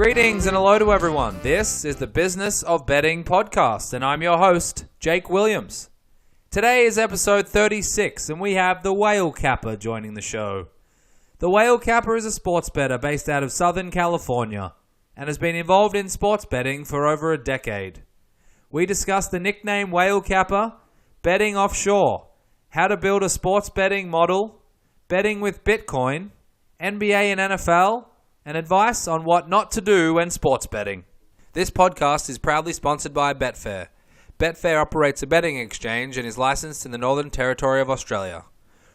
Greetings and hello to everyone. This is the Business of Betting podcast, and I'm your host, Jake Williams. Today is episode 36, and we have the Whale Capper joining the show. The Whale Capper is a sports bettor based out of Southern California, and has been involved in sports betting for over a decade. We discuss the nickname Whale Capper, betting offshore, how to build a sports betting model, betting with Bitcoin, NBA and NFL, and advice on what not to do when sports betting. This podcast is proudly sponsored by Betfair. Betfair operates a betting exchange and is licensed in the Northern Territory of Australia.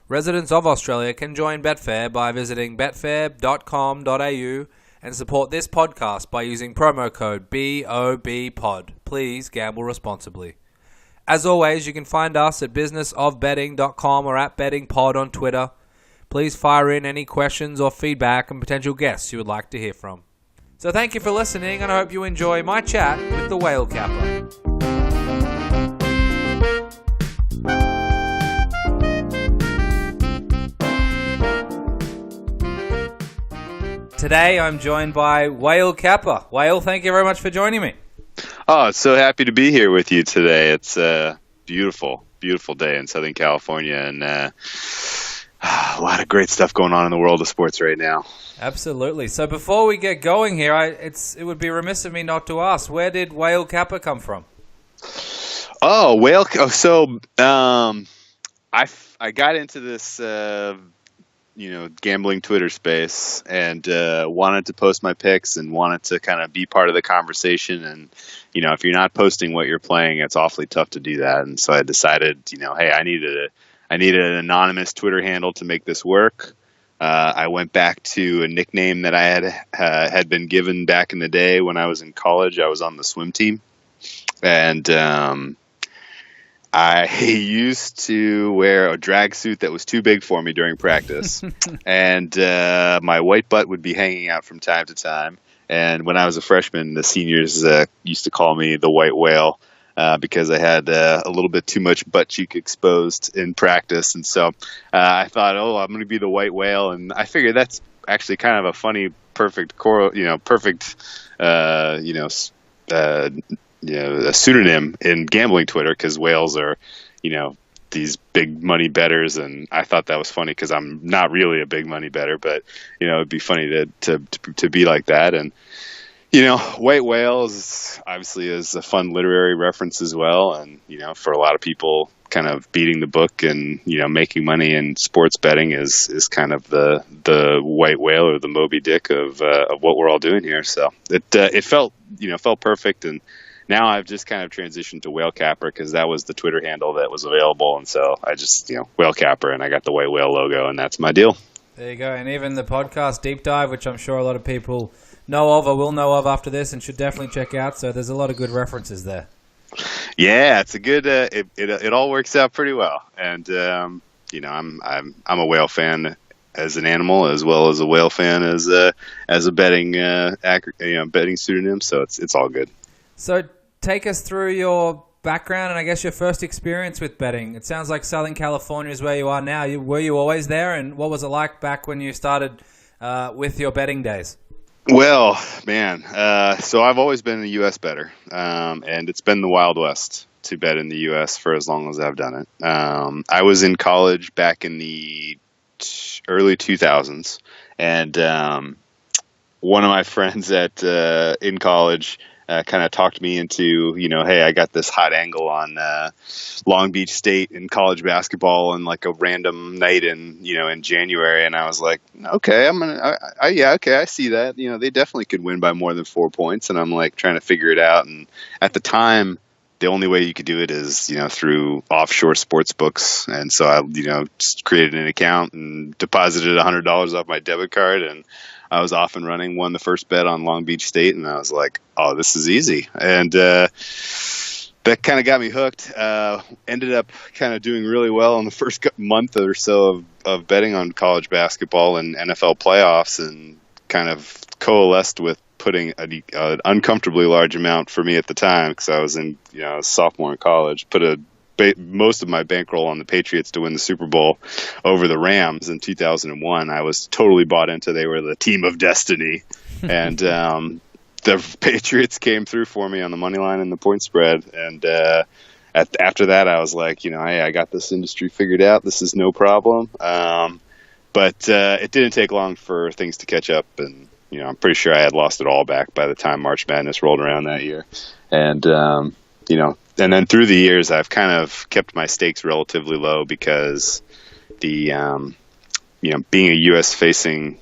Residents of Australia can join Betfair by visiting betfair.com.au and support this podcast by using promo code BOBPOD. Please gamble responsibly. As always, you can find us at businessofbetting.com or at bettingpod on Twitter. Please fire in any questions or feedback and potential guests you would like to hear from. So thank you for listening, and I hope you enjoy my chat with the Whale Capper. Today I'm joined by Whale Capper. Whale, thank you very much for joining me. Oh, so happy to be here with you today. It's a beautiful, beautiful day in Southern California, and a lot of great stuff going on in the world of sports right now. Absolutely. So before we get going here, it would be remiss of me not to ask, where did Whale Capper come from? Oh, so I got into this gambling Twitter space and wanted to post my picks and wanted to kind of be part of the conversation. And if you're not posting what you're playing, it's awfully tough to do that. And so I decided, hey, I needed an anonymous Twitter handle to make this work. I went back to a nickname that I had been given back in the day when I was in college. I was on the swim team, and I used to wear a drag suit that was too big for me during practice, and my white butt would be hanging out from time to time. And when I was a freshman, the seniors used to call me the White Whale. Because I had a little bit too much butt cheek exposed in practice. And so I thought, I'm going to be the White Whale. And I figured that's actually kind of a funny, perfect, a pseudonym in gambling Twitter, because whales are, these big money bettors. And I thought that was funny because I'm not really a big money bettor, but, it'd be funny to be like that. And, White Whale obviously is a fun literary reference as well. And, for a lot of people, kind of beating the book and, making money in sports betting is kind of the white whale or the Moby Dick of what we're all doing here. So it felt perfect. And now I've just kind of transitioned to Whale Capper because that was the Twitter handle that was available. And so I just, Whale Capper, and I got the White Whale logo, and that's my deal. There you go. And even the podcast Deep Dive, which I'm sure a lot of people know of or will know of after this and should definitely check out. So there's a lot of good references there. Yeah, it's a good. It all works out pretty well, and I'm a whale fan as an animal as well as a whale fan as a betting betting pseudonym. So it's all good. So take us through your background and I guess your first experience with betting. It sounds like Southern California is where you are now. Were you always there, and what was it like back when you started with your betting days? Well, man, so I've always been a U.S. bettor, and it's been the Wild West to bet in the U.S. for as long as I've done it. I was in college back in the early 2000s, and one of my friends in college kind of talked me into, hey, I got this hot angle on Long Beach State in college basketball and like a random night in January. And I was like, okay, I see that. They definitely could win by more than 4 points. And I'm like trying to figure it out. And at the time, the only way you could do it is, through offshore sports books. And so I, just created an account and deposited $100 off my debit card, and I was off and running, won the first bet on Long Beach State, and I was like, oh, this is easy. And that kind of got me hooked. Ended up kind of doing really well in the first month or so of betting on college basketball and NFL playoffs, and kind of coalesced with putting an uncomfortably large amount for me at the time, because I was in a sophomore in college, put most of my bankroll on the Patriots to win the Super Bowl over the Rams in 2001. I was totally bought into they were the team of destiny. And the Patriots came through for me on the money line and the point spread. And after that, I was like, hey, I got this industry figured out. This is no problem. But it didn't take long for things to catch up. And, I'm pretty sure I had lost it all back by the time March Madness rolled around that year. And, and then through the years, I've kind of kept my stakes relatively low because the, being a U.S. facing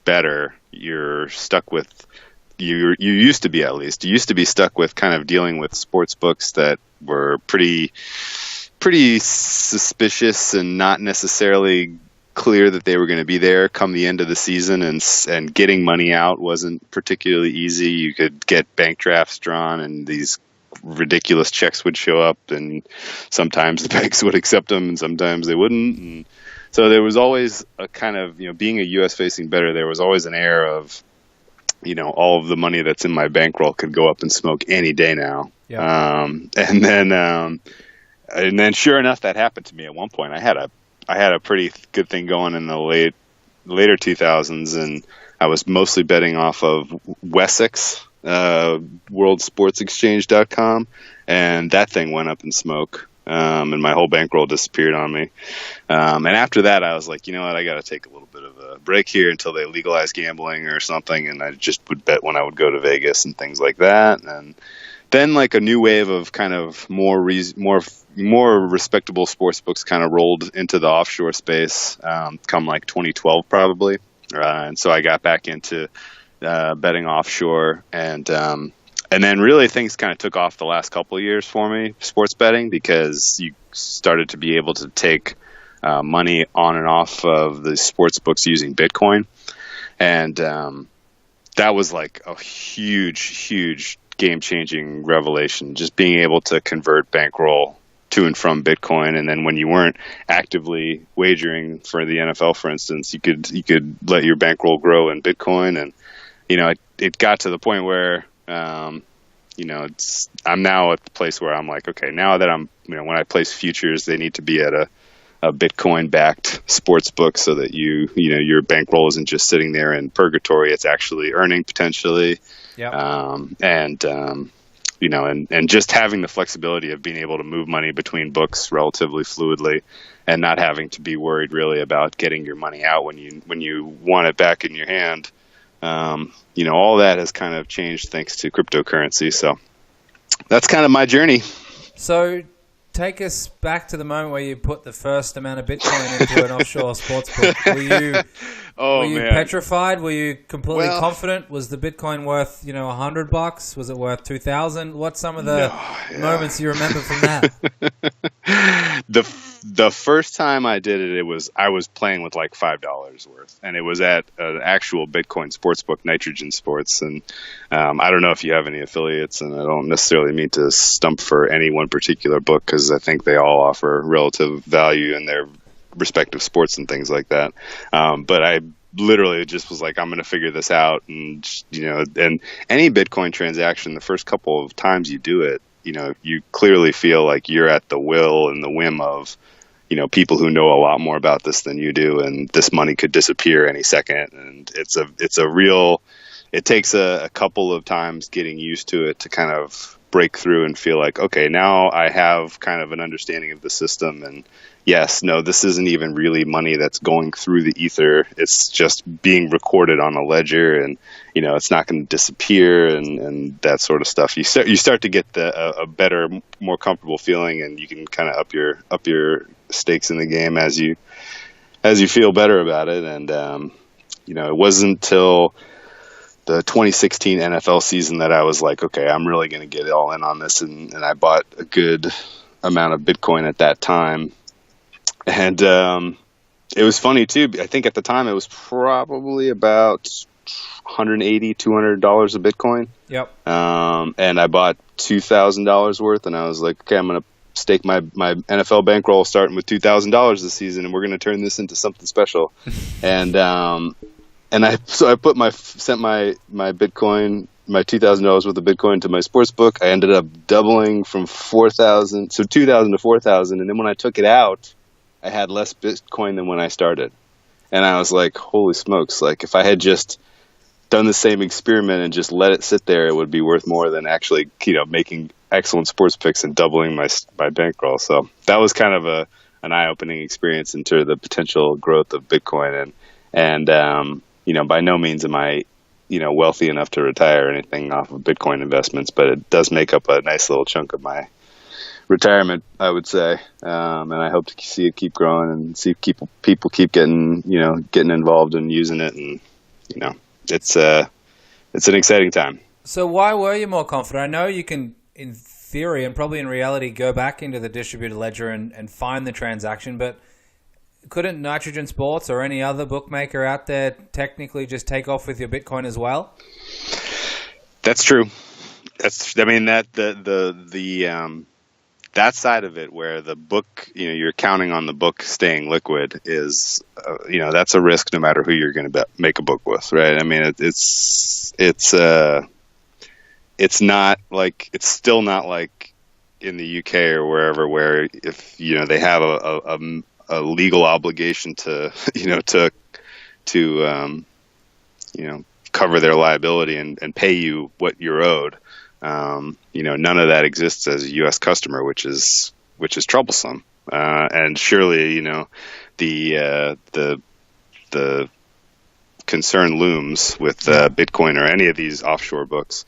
bettor, you're stuck with, you used to be at least, you used to be stuck with kind of dealing with sports books that were pretty suspicious and not necessarily clear that they were going to be there come the end of the season, and getting money out wasn't particularly easy. You could get bank drafts drawn and these ridiculous checks would show up, and sometimes the banks would accept them and sometimes they wouldn't. And so there was always a kind of, being a U.S. facing bettor, there was always an air of, all of the money that's in my bankroll could go up in smoke any day now. Yeah. And then sure enough, that happened to me at one point. I had a pretty good thing going in the later 2000s, and I was mostly betting off of Wessex, worldsportsexchange.com, and that thing went up in smoke, and my whole bankroll disappeared on me. And after that, I was like, you know what, I got to take a little bit of a break here until they legalize gambling or something, and I just would bet when I would go to Vegas and things like that. And then like a new wave of kind of more respectable sports books kind of rolled into the offshore space, come like 2012 probably. And so I got back into betting offshore, and then really things kind of took off the last couple of years for me, sports betting, because you started to be able to take money on and off of the sports books using Bitcoin. And that was like a huge game-changing revelation, just being able to convert bankroll to and from Bitcoin. And then when you weren't actively wagering for the NFL, for instance, you could let your bankroll grow in Bitcoin. And it got to the point where I'm now at the place where I'm like, okay, now that I'm when I place futures, they need to be at a Bitcoin backed sports book so that your bankroll isn't just sitting there in purgatory, it's actually earning potentially. Yep. And just having the flexibility of being able to move money between books relatively fluidly, and not having to be worried really about getting your money out when you want it back in your hand. All that has kind of changed thanks to cryptocurrency. So that's kind of my journey. So take us back to the moment where you put the first amount of Bitcoin into an offshore sports book. Were you petrified? Were you completely confident? Was the Bitcoin worth, $100? Was it worth $2,000? What's some of the moments you remember from that? The first time I did it, I was playing with like $5 worth, and it was at an actual Bitcoin sportsbook, Nitrogen Sports. And I don't know if you have any affiliates, and I don't necessarily mean to stump for any one particular book, because I think they all offer relative value in their respective sports and things like that. But I literally just was like, I'm going to figure this out. And, and any Bitcoin transaction, the first couple of times you do it, you clearly feel like you're at the will and the whim of, people who know a lot more about this than you do, and this money could disappear any second. And it takes a couple of times getting used to it to kind of break through and feel like, okay, now I have kind of an understanding of the system. And yes, no, this isn't even really money that's going through the ether. It's just being recorded on a ledger, and it's not going to disappear, and that sort of stuff. You start to get a better, more comfortable feeling, and you can kind of up your stakes in the game as you feel better about it. And it wasn't until the 2016 NFL season that I was like, okay, I'm really going to get all in on this, and I bought a good amount of Bitcoin at that time. And it was funny too. I think at the time it was probably about $180, $200 a Bitcoin. Yep. And I bought $2,000 worth, and I was like, okay, I'm going to stake my NFL bankroll starting with $2,000 this season, and we're going to turn this into something special. And I sent my Bitcoin, my $2,000 worth of Bitcoin to my sports book. I ended up doubling from $2,000 to $4,000, and then when I took it out, I had less Bitcoin than when I started. And I was like, holy smokes, like if I had just done the same experiment and just let it sit there, it would be worth more than actually, making excellent sports picks and doubling my bankroll. So that was kind of an eye-opening experience into the potential growth of Bitcoin. And by no means am I, wealthy enough to retire or anything off of Bitcoin investments, but it does make up a nice little chunk of my retirement, I would say. And I hope to see it keep growing and see people keep getting involved and using it. And, it's an exciting time. So why were you more confident? I know you can, in theory and probably in reality, go back into the distributed ledger and find the transaction, but couldn't Nitrogen Sports or any other bookmaker out there technically just take off with your Bitcoin as well? That's true. That side of it, where the book, you're counting on the book staying liquid, is, that's a risk no matter who you're going to make a book with, right? I mean, it's still not like in the UK or wherever, where if they have a legal obligation to cover their liability and pay you what you're owed. None of that exists as a U.S. customer, which is troublesome. And surely, the concern looms with Bitcoin or any of these offshore books.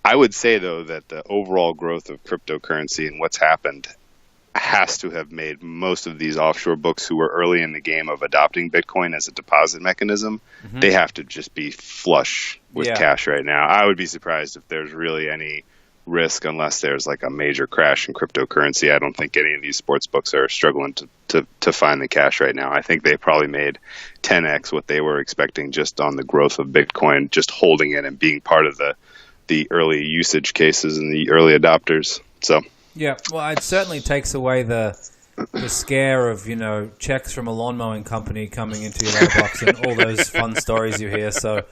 I would say, though, that the overall growth of cryptocurrency and what's happened has to have made most of these offshore books who were early in the game of adopting Bitcoin as a deposit mechanism, they have to just be flush with cash right now. I would be surprised if there's really any risk unless there's like a major crash in cryptocurrency. I don't think any of these sports books are struggling to find the cash right now. I think they probably made 10x what they were expecting just on the growth of Bitcoin, just holding it and being part of the early usage cases and the early adopters. So yeah, well, it certainly takes away the scare of, checks from a lawn mowing company coming into your mailbox and all those fun stories you hear. So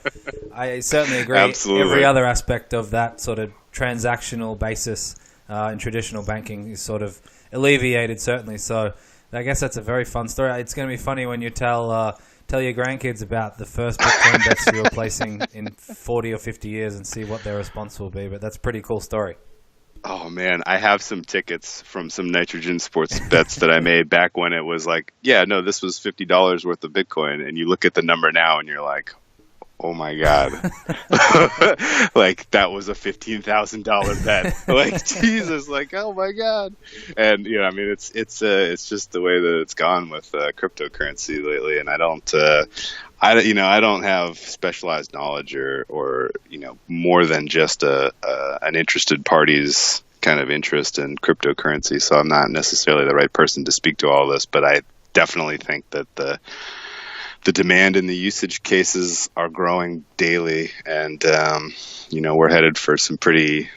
I certainly agree. Absolutely. Every other aspect of that sort of transactional basis in traditional banking is sort of alleviated, certainly. So I guess that's a very fun story. It's going to be funny when you tell your grandkids about the first Bitcoin bets you were placing in 40 or 50 years and see what their response will be. But that's a pretty cool story. Oh man, I have some tickets from some Nitrogen Sports bets that I made back when it was like, this was $50 worth of Bitcoin, and you look at the number now and you're like, oh my god, like that was a $15,000 bet. Like Jesus, like oh my god. And it's just the way that it's gone with cryptocurrency lately, and I don't have specialized knowledge or more than just an interested party's kind of interest in cryptocurrency. So I'm not necessarily the right person to speak to all this, but I definitely think that the demand and the usage cases are growing daily, and we're headed for some pretty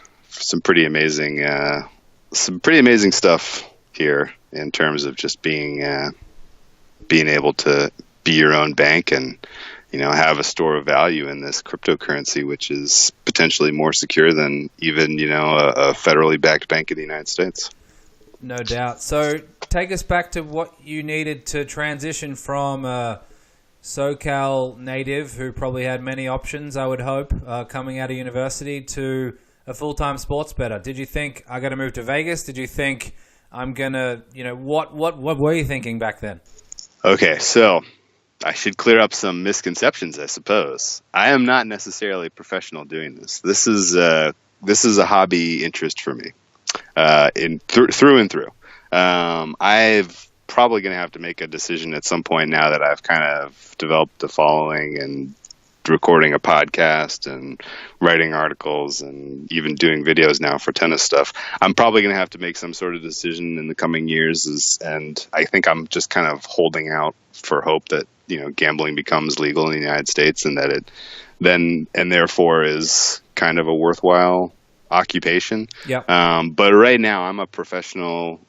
amazing stuff here in terms of just being able to be your own bank and have a store of value in this cryptocurrency, which is potentially more secure than even a federally backed bank in the United States. No doubt. So take us back to what you needed to transition from SoCal native who probably had many options, I would hope, coming out of university, to a full-time sports bettor. Did you think, I got to move to Vegas? Did you think I'm going to, what were you thinking back then? Okay, so I should clear up some misconceptions, I suppose. I am not necessarily a professional doing this. This is a hobby interest for me, through and through. I've probably going to have to make a decision at some point now that I've kind of developed a following and recording a podcast and writing articles and even doing videos now for tennis stuff. I'm probably going to have to make some sort of decision in the coming years, and I think I'm just kind of holding out for hope that gambling becomes legal in the United States, and that it then and therefore is kind of a worthwhile occupation. Yep. But right now I'm a professional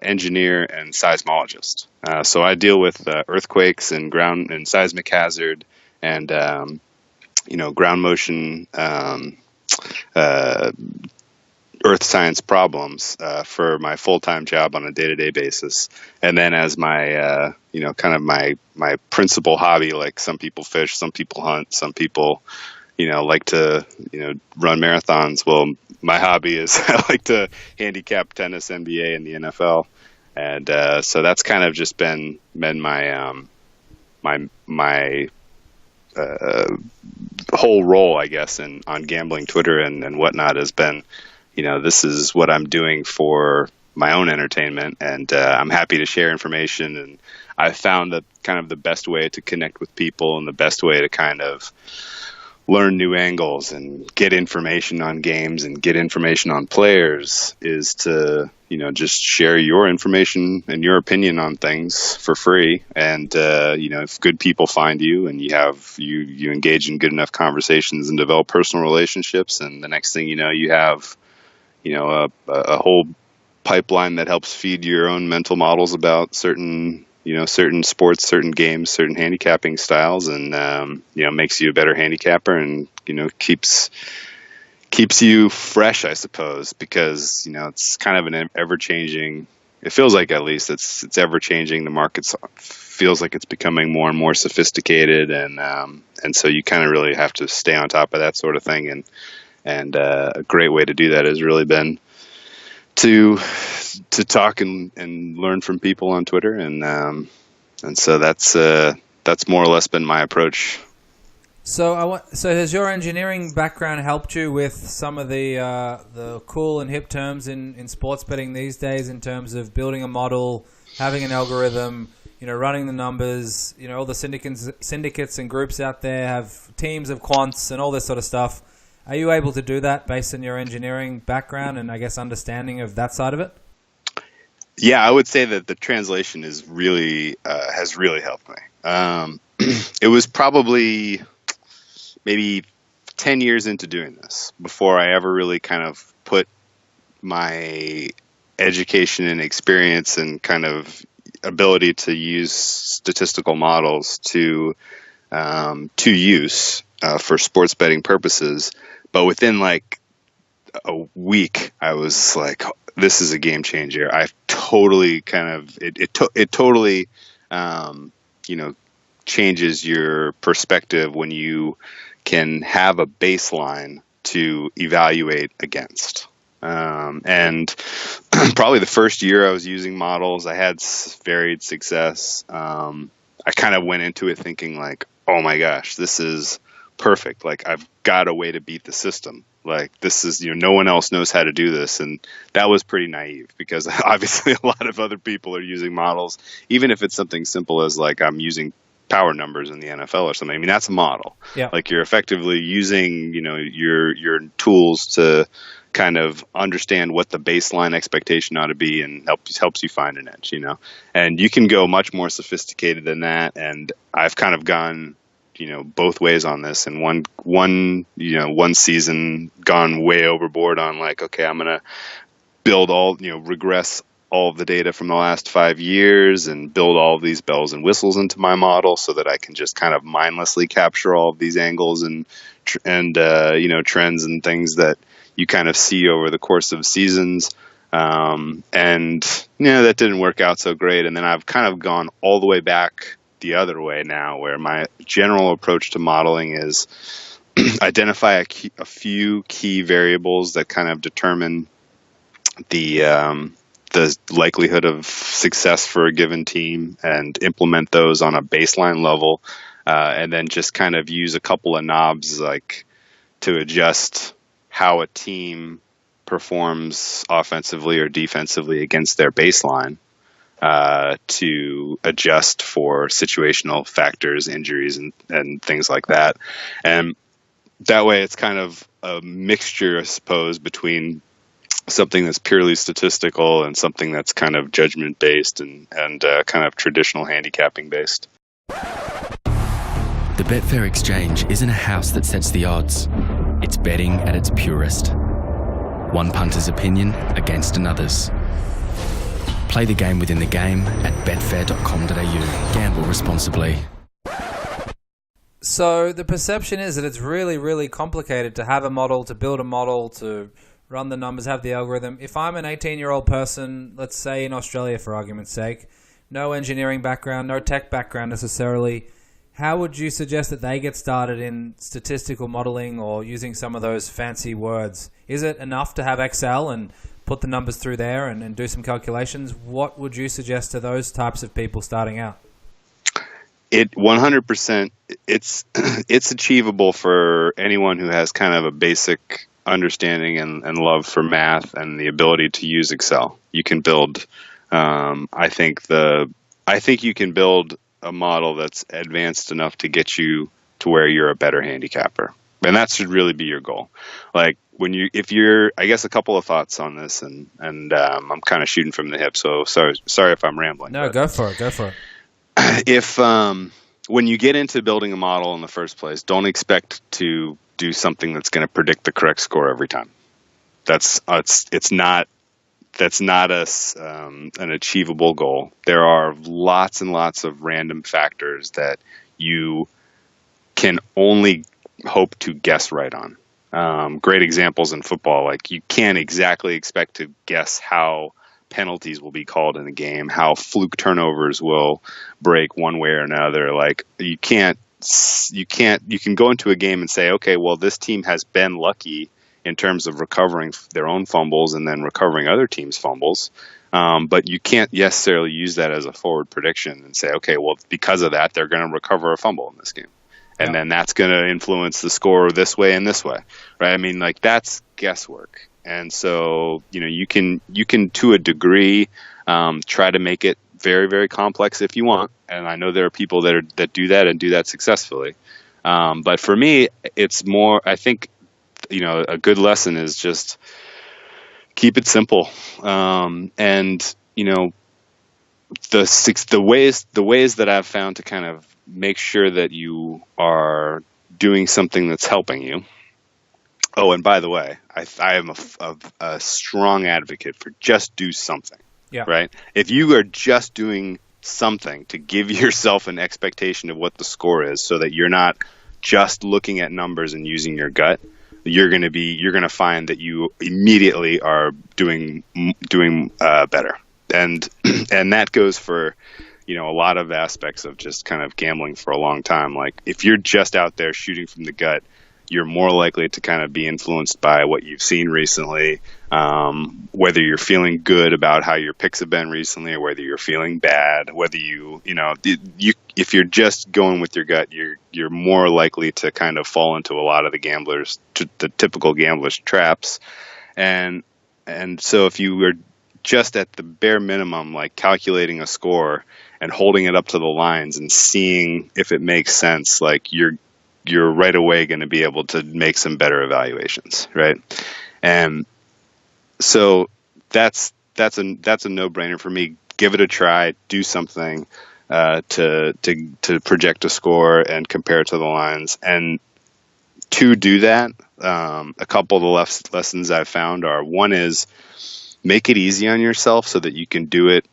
engineer and seismologist. So I deal with earthquakes and ground and seismic hazard and ground motion earth science problems for my full-time job on a day-to-day basis, and then as my kind of my principal hobby. Like some people fish, some people hunt, some people like to run marathons. Well, my hobby is I like to handicap tennis, NBA, and the NFL, and so that's kind of just been my my whole role, I guess, on gambling Twitter and whatnot has been, this is what I'm doing for my own entertainment, and I'm happy to share information. And I've found that kind of the best way to connect with people and the best way to kind of learn new angles and get information on games and get information on players is to just share your information and your opinion on things for free. And if good people find you and you engage in good enough conversations and develop personal relationships, and the next thing you have a whole pipeline that helps feed your own mental models about certain sports, certain games, certain handicapping styles, and makes you a better handicapper, and keeps you fresh, I suppose, because it's kind of an ever-changing. It feels like, at least, it's ever-changing. The market feels like it's becoming more and more sophisticated, and so you kind of really have to stay on top of that sort of thing. And a great way to do that has really been to talk and learn from people on Twitter, and so that's more or less been my approach. So has your engineering background helped you with some of the cool and hip terms in sports betting these days, in terms of building a model, having an algorithm, running the numbers, all the syndicates and groups out there have teams of quants and all this sort of stuff. Are you able to do that based on your engineering background and, I guess, understanding of that side of it? Yeah, I would say that the translation is really has really helped me. It was probably maybe 10 years into doing this before I ever really kind of put my education and experience and kind of ability to use statistical models to use for sports betting purposes. But within like a week, I was like, this is a game changer. I've totally kind of, it totally, changes your perspective when you can have a baseline to evaluate against. And probably the first year I was using models, I had varied success. I kind of went into it thinking like, oh my gosh, this is perfect. Like, I've got a way to beat the system. Like, this is, no one else knows how to do this. And that was pretty naive, because obviously a lot of other people are using models, even if it's something simple as like I'm using power numbers in the NFL or something. I mean, that's a model. Yeah. Like, you're effectively using, your tools to kind of understand what the baseline expectation ought to be, and helps you find an edge, and you can go much more sophisticated than that. And I've kind of gone, both ways on this, and one season gone way overboard on like, okay, I'm going to build regress all of the data from the last 5 years and build all of these bells and whistles into my model so that I can just kind of mindlessly capture all of these angles and trends and things that you kind of see over the course of seasons. And that didn't work out so great. And then I've kind of gone all the way back the other way now, where my general approach to modeling is identify a few key variables that kind of determine the likelihood of success for a given team, and implement those on a baseline level, and then just kind of use a couple of knobs like to adjust how a team performs offensively or defensively against their baseline, to adjust for situational factors, injuries, and things like that. And that way it's kind of a mixture, I suppose, between something that's purely statistical and something that's kind of judgment based and kind of traditional handicapping based. The Betfair Exchange isn't a house that sets the odds. It's betting at its purest. One punter's opinion against another's. Play the game within the game at betfair.com.au. Gamble responsibly. So the perception is that it's really, really complicated to have a model, to build a model, to run the numbers, have the algorithm. If I'm an 18-year-old person, let's say in Australia for argument's sake, no engineering background, no tech background necessarily, how would you suggest that they get started in statistical modeling or using some of those fancy words? Is it enough to have Excel and put the numbers through there and do some calculations? What would you suggest to those types of people starting out? It 100%, it's achievable for anyone who has kind of a basic understanding and love for math and the ability to use Excel. You can build, I think you can build a model that's advanced enough to get you to where you're a better handicapper. And that should really be your goal. Like I guess a couple of thoughts on this, and I'm kind of shooting from the hip, so sorry if I'm rambling. No, go for it. If when you get into building a model in the first place, don't expect to do something that's going to predict the correct score every time. That's not an achievable goal. There are lots and lots of random factors that you can only hope to guess right on. Great examples in football, like you can't exactly expect to guess how penalties will be called in a game, how fluke turnovers will break one way or another. Like you can go into a game and say, okay, well, this team has been lucky in terms of recovering their own fumbles and then recovering other teams' fumbles. But you can't necessarily use that as a forward prediction and say, okay, well, because of that, they're going to recover a fumble in this game. And then that's going to influence the score this way and this way, right? I mean, like that's guesswork. And so, you can to a degree try to make it very, very complex if you want. And I know there are people that do that and do that successfully. But for me, it's more, I think, a good lesson is just keep it simple. The ways that I've found to kind of make sure that you are doing something that's helping you. Oh, and by the way, I am a strong advocate for just do something. Yeah. Right. If you are just doing something to give yourself an expectation of what the score is, so that you're not just looking at numbers and using your gut, you're going to find that you immediately are doing better. And that goes for, a lot of aspects of just kind of gambling for a long time. Like if you're just out there shooting from the gut, you're more likely to kind of be influenced by what you've seen recently, whether you're feeling good about how your picks have been recently or whether you're feeling bad, whether if you're just going with your gut, you're more likely to kind of fall into a lot of the typical gambler's traps. And so if you were just at the bare minimum, like calculating a score and holding it up to the lines and seeing if it makes sense, like you're right away going to be able to make some better evaluations, right? And so that's a no-brainer for me. Give it a try. Do something to project a score and compare it to the lines. And to do that, a couple of the lessons I've found are, one is make it easy on yourself so that you can do it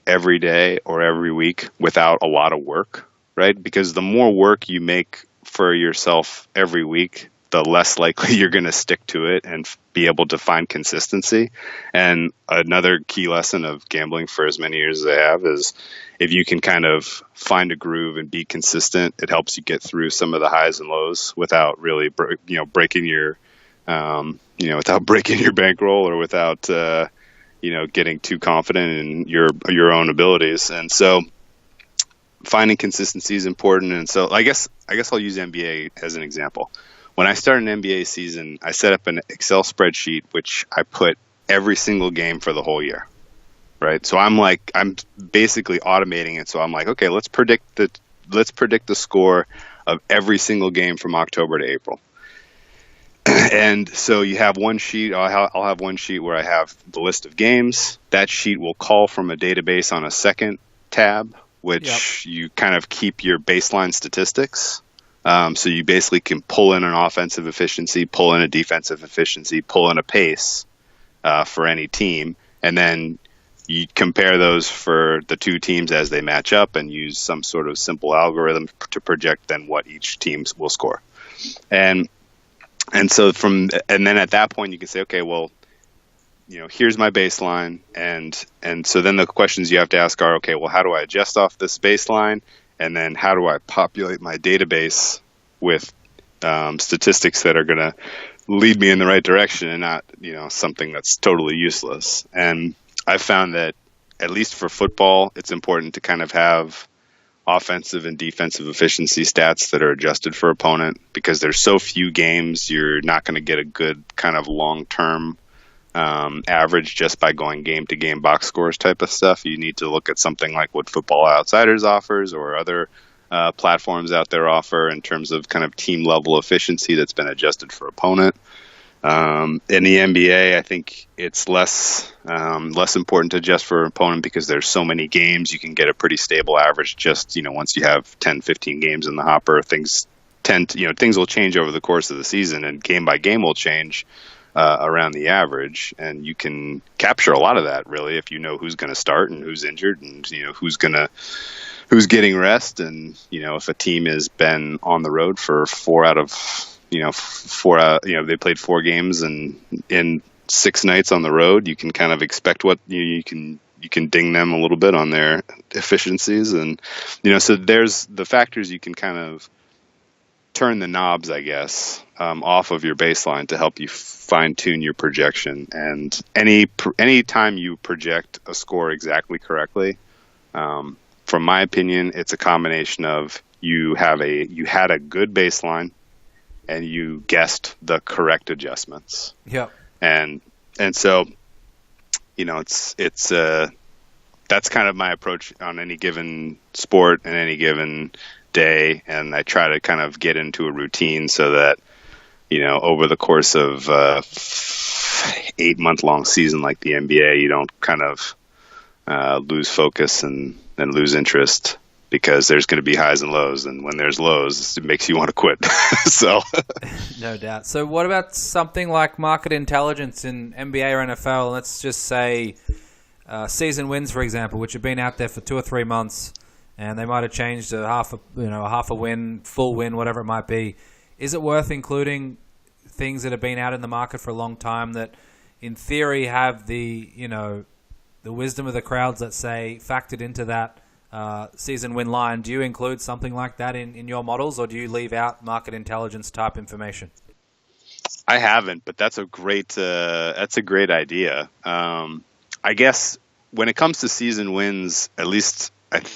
every day or every week without a lot of work, right? Because the more work you make for yourself every week, the less likely you're going to stick to it and be able to find consistency. And another key lesson of gambling for as many years as I have is if you can kind of find a groove and be consistent, it helps you get through some of the highs and lows without really, breaking your, without breaking your bankroll or without, getting too confident in your own abilities. And so finding consistency is important. And so I guess I'll use NBA as an example. When I start an NBA season, I set up an Excel spreadsheet, which I put every single game for the whole year, right? So I'm basically automating it. So I'm like, okay, let's predict the score of every single game from October to April. And so you have one sheet. I'll have one sheet where I have the list of games. That sheet will call from a database on a second tab, which you kind of keep your baseline statistics. So you basically can pull in an offensive efficiency, pull in a defensive efficiency, pull in a pace for any team, and then you compare those for the two teams as they match up and use some sort of simple algorithm to project then what each team will score. And then at that point you can say, okay, well, here's my baseline, and so then the questions you have to ask are, okay, well, how do I adjust off this baseline, and then how do I populate my database with statistics that are going to lead me in the right direction and not, something that's totally useless. And I've found that at least for football, it's important to kind of have offensive and defensive efficiency stats that are adjusted for opponent, because there's so few games, you're not going to get a good kind of long-term average just by going game to game box scores type of stuff. You need to look at something like what Football Outsiders offers or other platforms out there offer in terms of kind of team level efficiency that's been adjusted for opponent. In the NBA, I think it's less important to adjust for opponent because there's so many games. You can get a pretty stable average just, once you have 10, 15 games in the hopper. Things will change over the course of the season, and game by game will change around the average. And you can capture a lot of that, really, if you know who's going to start and who's injured and, who's getting rest. And, if a team has been on the road for they played 4 games and in 6 nights on the road, you can kind of expect what you can ding them a little bit on their efficiencies. And, so there's the factors you can kind of turn the knobs, I guess, off of your baseline to help you fine tune your projection. And any time you project a score exactly correctly, from my opinion, it's a combination of you had a good baseline and you guessed the correct adjustments. Yeah. And so, it's that's kind of my approach on any given sport and any given day. And I try to kind of get into a routine so that, over the course of 8-month-long season like the NBA, you don't kind of lose focus and lose interest, because there's going to be highs and lows, and when there's lows, it makes you want to quit. So, no doubt. So, what about something like market intelligence in NBA or NFL? Let's just say season wins, for example, which have been out there for 2 or 3 months, and they might have changed to half a win, full win, whatever it might be. Is it worth including things that have been out in the market for a long time that, in theory, have the wisdom of the crowds, let's say, factored into that season win line? Do you include something like that in your models, or do you leave out market intelligence type information? I haven't, but that's a great idea. I guess when it comes to season wins, at least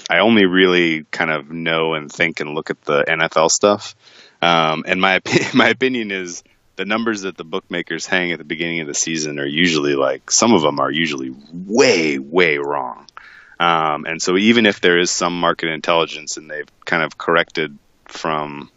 I only really kind of know and think and look at the NFL stuff. And my opinion is the numbers that the bookmakers hang at the beginning of the season are usually some of them are usually way, way wrong. And so even if there is some market intelligence and they've kind of corrected from,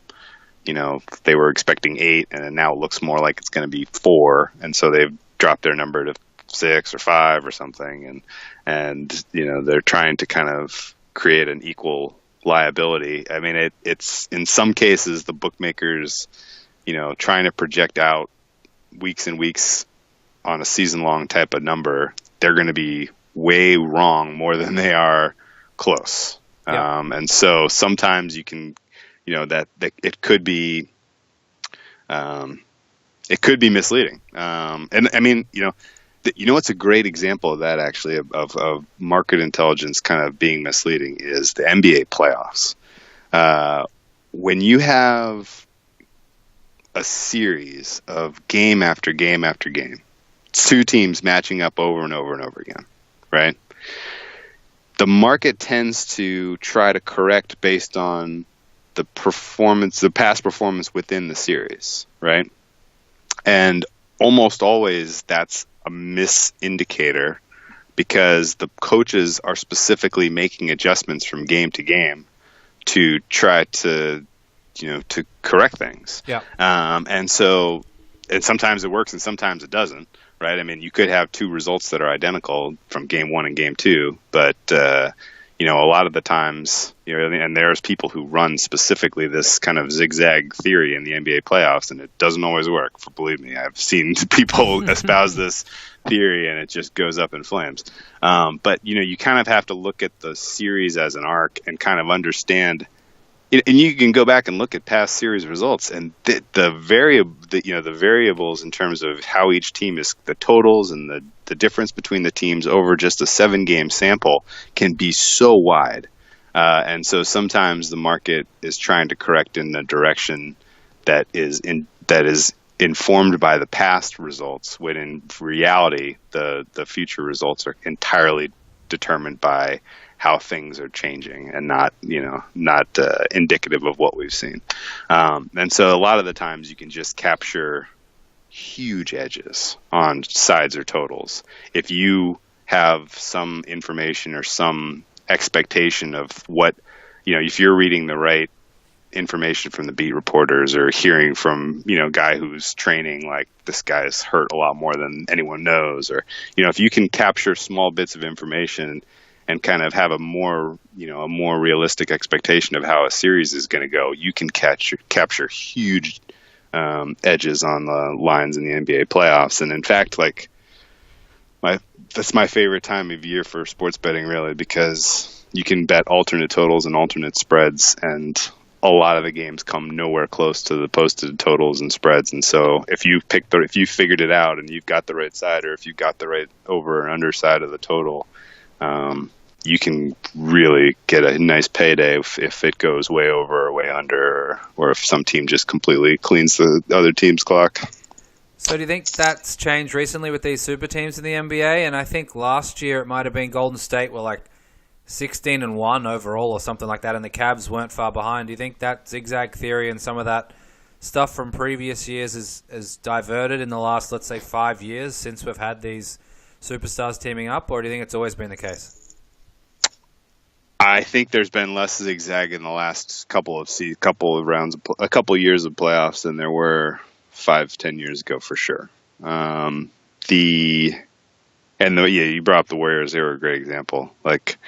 they were expecting 8 and it now looks more like it's going to be 4. And so they've dropped their number to 6 or 5 or something. And they're trying to kind of create an equal liability. I mean, it's in some cases, the bookmakers, trying to project out weeks and weeks on a season long type of number, they're going to be way wrong more than they are close. Yeah. And so sometimes you can, that it could be misleading. And I mean, what's a great example of that actually of market intelligence kind of being misleading is the NBA playoffs. When you have a series of game after game after game, 2 teams matching up over and over and over again, right? The market tends to try to correct based on the past performance within the series, right? And almost always that's a misindicator, because the coaches are specifically making adjustments from game to game to try to correct things. Yeah. And sometimes it works and sometimes it doesn't, right? I mean, you could have 2 results that are identical from game 1 and game 2, but a lot of the times, and there's people who run specifically this kind of zigzag theory in the NBA playoffs, and it doesn't always work. Believe me, I've seen people espouse this theory, and it just goes up in flames. But you kind of have to look at the series as an arc and kind of understand and you can go back and look at past series results, and the variables in terms of how each team is, the totals and the difference between the teams over just a 7-game sample can be so wide. And so sometimes the market is trying to correct in a direction that is informed by the past results, when in reality the future results are entirely determined by how things are changing, and not indicative of what we've seen. And so a lot of the times you can just capture huge edges on sides or totals if you have some information or some expectation of what, if you're reading the right information from the beat reporters, or hearing from, guy who's training, like, this guy's hurt a lot more than anyone knows, or, if you can capture small bits of information and kind of have a more realistic expectation of how a series is going to go, you can capture huge edges on the lines in the NBA playoffs. And in fact, like, that's my favorite time of year for sports betting, really, because you can bet alternate totals and alternate spreads, and a lot of the games come nowhere close to the posted totals and spreads. And so if you figured it out and you've got the right side, or if you've got the right over and under side of the total, you can really get a nice payday if it goes way over or way under, or if some team just completely cleans the other team's clock. So do you think that's changed recently with these super teams in the NBA? And I think last year it might have been Golden State were like 16-1 overall or something like that, and the Cavs weren't far behind. Do you think that zigzag theory and some of that stuff from previous years is diverted in the last, let's say, 5 years since we've had these superstars teaming up, or do you think it's always been the case? I think there's been less zigzag in the last couple of rounds, a couple of years of playoffs than there were 5-10 years ago, for sure. You brought up the Warriors. They were a great example. Like,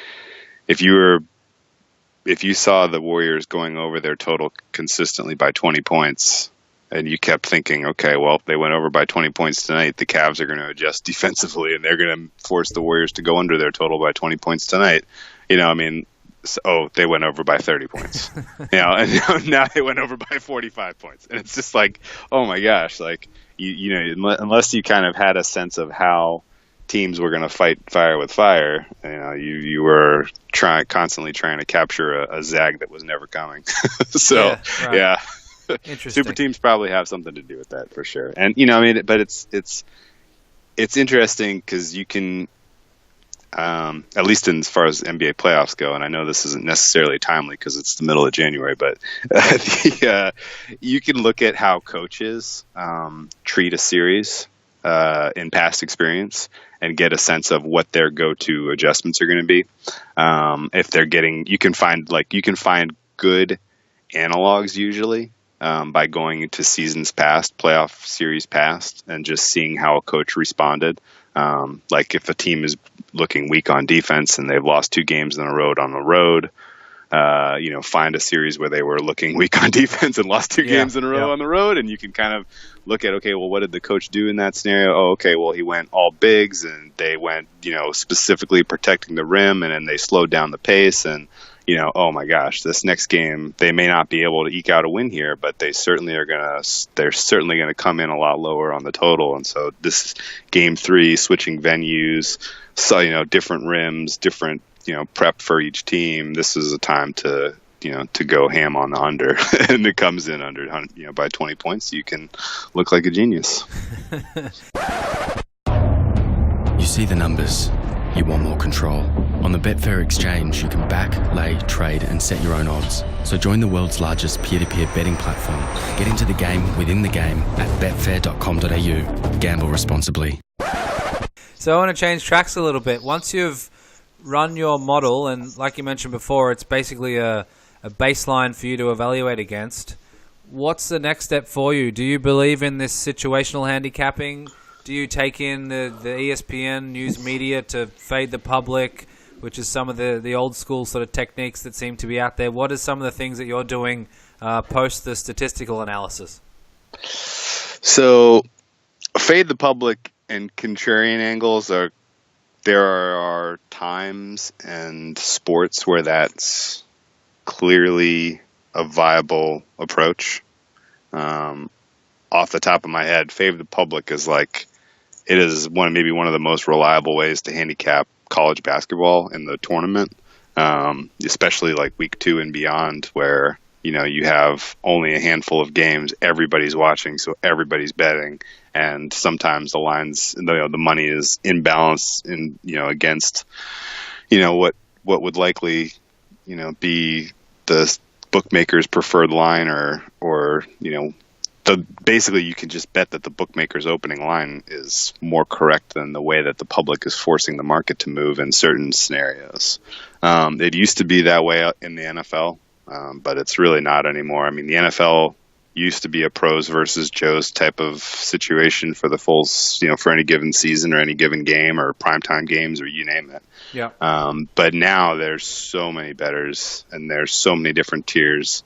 if you saw the Warriors going over their total consistently by 20 points, and you kept thinking, okay, well, if they went over by 20 points tonight, the Cavs are going to adjust defensively, and they're going to force the Warriors to go under their total by 20 points tonight. They went over by 30 points. And now they went over by 45 points. And it's just like, oh my gosh, like, unless you kind of had a sense of how teams were going to fight fire with fire, you were constantly trying to capture a zag that was never coming. So, yeah. Super teams probably have something to do with that, for sure. And but it's interesting because you can, at least as far as NBA playoffs go, and I know this isn't necessarily timely because it's the middle of January, but you can look at how coaches treat a series in past experience and get a sense of what their go-to adjustments are going to be. If they're you can find good analogs usually by going into seasons past, playoff series past, and just seeing how a coach responded. Like, if a team is looking weak on defense and they've lost 2 games in a row on the road, find a series where they were looking weak on defense and lost 2 games in a row on the road, and you can kind of look at, okay, well, what did the coach do in that scenario? Oh, okay, well, he went all bigs, and they went, specifically protecting the rim, and then they slowed down the pace, and oh my gosh, this next game they may not be able to eke out a win here, but they're certainly gonna come in a lot lower on the total. And so this game 3, switching venues, so different rims, different prep for each team. This is a time to go ham on the under, and it comes in under by 20 points. You can look like a genius. You see the numbers. You want more control. On the Betfair exchange, you can back, lay, trade, and set your own odds. So join the world's largest peer-to-peer betting platform. Get into the game within the game at betfair.com.au. Gamble responsibly. So I want to change tracks a little bit. Once you've run your model, and like you mentioned before, it's basically a baseline for you to evaluate against, what's the next step for you? Do you believe in this situational handicapping? Do you take in the ESPN news media to fade the public, which is some of the old school sort of techniques that seem to be out there? What are some of the things that you're doing post the statistical analysis? So, fade the public and contrarian angles there are times and sports where that's clearly a viable approach. Off the top of my head, Fave the Public is like, it is maybe one of the most reliable ways to handicap college basketball in the tournament, especially like week 2 and beyond, where you have only a handful of games, everybody's watching, so everybody's betting, and sometimes the lines, the money is imbalance in against what would likely be the bookmaker's preferred line, or basically you can just bet that the bookmaker's opening line is more correct than the way that the public is forcing the market to move in certain scenarios. It used to be that way in the NFL, but it's really not anymore. I mean, the NFL used to be a pros versus Joes type of situation for the full, for any given season or any given game or primetime games or you name it. Yeah. But now there's so many bettors and there's so many different tiers.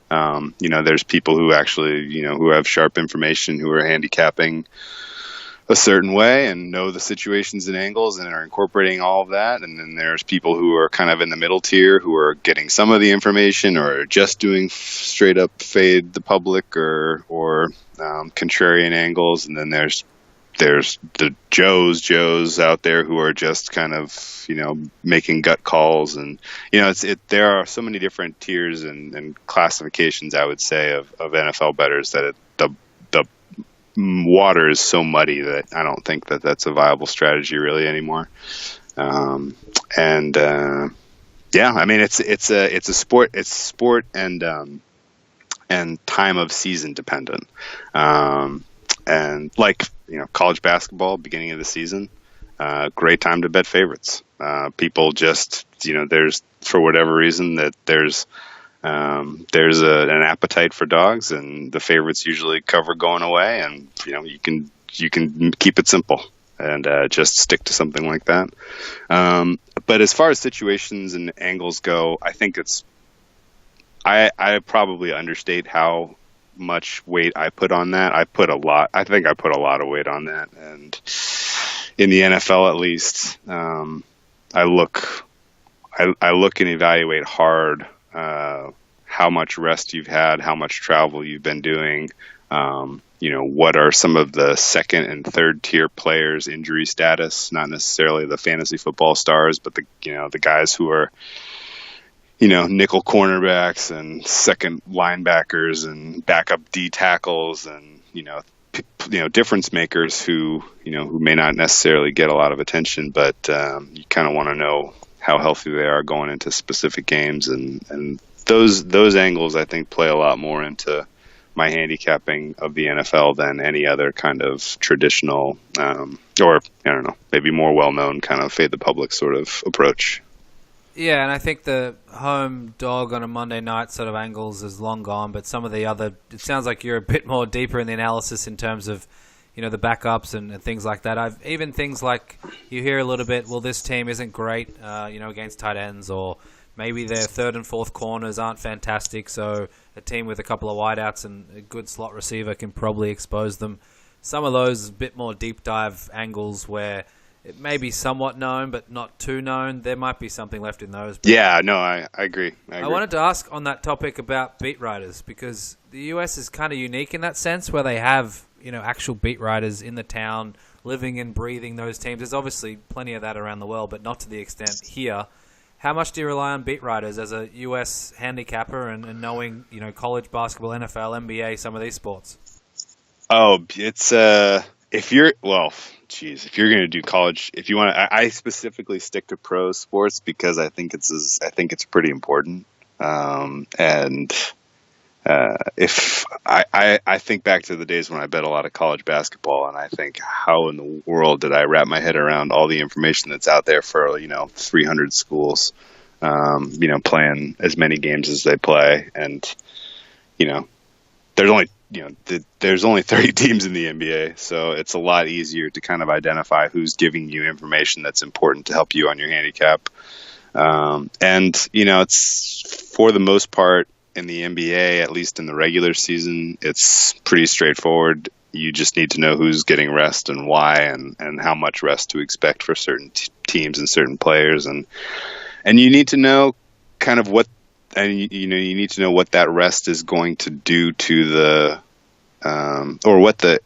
There's people who actually, who have sharp information, who are handicapping a certain way and know the situations and angles and are incorporating all of that. And then there's people who are kind of in the middle tier who are getting some of the information or just doing straight up fade the public or contrarian angles. And then there's the Joes out there who are just kind of, making gut calls. And, there are so many different tiers and classifications, I would say, of NFL bettors that the water is so muddy that I don't think that that's a viable strategy really anymore. I mean, it's a sport. It's sport and time of season dependent. And like, college basketball, beginning of the season, great time to bet favorites. People just, there's, for whatever reason, that there's an appetite for dogs, and the favorites usually cover going away, and you can keep it simple and just stick to something like that. But as far as situations and angles go, I think I probably understate how much weight I put on that. I think I put a lot of weight on that, and in the NFL at least, I look and evaluate hard how much rest you've had, how much travel you've been doing, what are some of the second and third tier players' injury status, not necessarily the fantasy football stars, but the guys who are nickel cornerbacks and second linebackers and backup D tackles and, difference makers who may not necessarily get a lot of attention, but you kind of want to know how healthy they are going into specific games. And those angles, I think, play a lot more into my handicapping of the NFL than any other kind of traditional, or I don't know, maybe more well-known kind of fade the public sort of approach. Yeah, and I think the home dog on a Monday night sort of angles is long gone, but some of the other, it sounds like you're a bit more deeper in the analysis in terms of, the backups and things like that. Even things like you hear a little bit, well, this team isn't great, against tight ends, or maybe their third and fourth corners aren't fantastic, so a team with a couple of wideouts and a good slot receiver can probably expose them. Some of those a bit more deep dive angles where it may be somewhat known, but not too known. There might be something left in those. Yeah, no, I agree. I wanted to ask on that topic about beat writers, because the US is kind of unique in that sense where they have, actual beat writers in the town living and breathing those teams. There's obviously plenty of that around the world, but not to the extent here. How much do you rely on beat writers as a US handicapper and knowing, college basketball, NFL, NBA, some of these sports? Oh, it's if you're going to do college, if you want to, I specifically stick to pro sports because I think it's pretty important. If I think back to the days when I bet a lot of college basketball, and I think, how in the world did I wrap my head around all the information that's out there for 300 schools, playing as many games as they play, and there's only 30 teams in the NBA, so it's a lot easier to kind of identify who's giving you information that's important to help you on your handicap. It's for the most part in the NBA, at least in the regular season, it's pretty straightforward. You just need to know who's getting rest and why, and how much rest to expect for certain teams and certain players, and you need to know kind of what you need to know what that rest is going to do to the or what the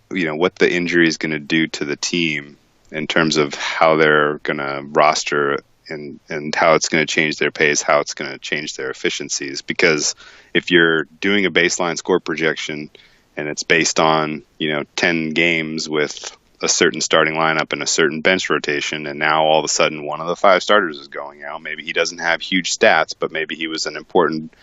injury is going to do to the team in terms of how they're going to roster and how it's going to change their pace, how it's going to change their efficiencies. Because if you're doing a baseline score projection and it's based on 10 games with a certain starting lineup and a certain bench rotation, and now all of a sudden one of the 5 starters is going out. Maybe he doesn't have huge stats, but maybe he was an important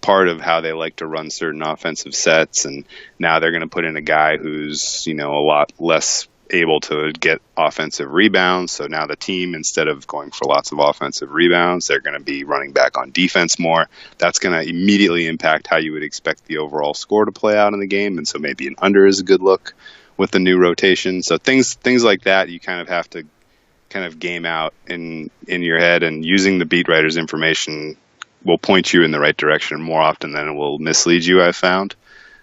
part of how they like to run certain offensive sets, and now they're going to put in a guy who's a lot less able to get offensive rebounds. So now the team, instead of going for lots of offensive rebounds, they're going to be running back on defense more. That's going to immediately impact how you would expect the overall score to play out in the game, and so maybe an under is a good look with the new rotation. So things like that you kind of have to kind of game out in your head, and using the beat writer's information will point you in the right direction more often than it will mislead you, I've found.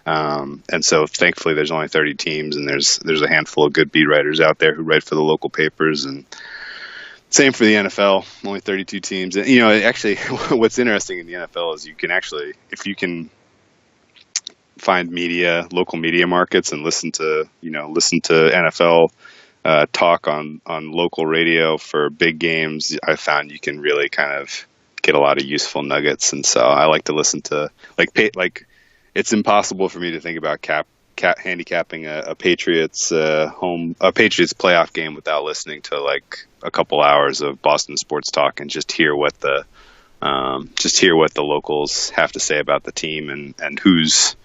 And so thankfully there's only 30 teams, and there's a handful of good beat writers out there who write for the local papers, and same for the NFL, only 32 teams. And actually what's interesting in the NFL is you can actually, if you can find local media markets and listen to NFL talk on local radio for big games, I found you can really kind of get a lot of useful nuggets. And so I like to listen to it's impossible for me to think about handicapping a Patriots playoff game without listening to like a couple hours of Boston sports talk and just hear what the locals have to say about the team and who's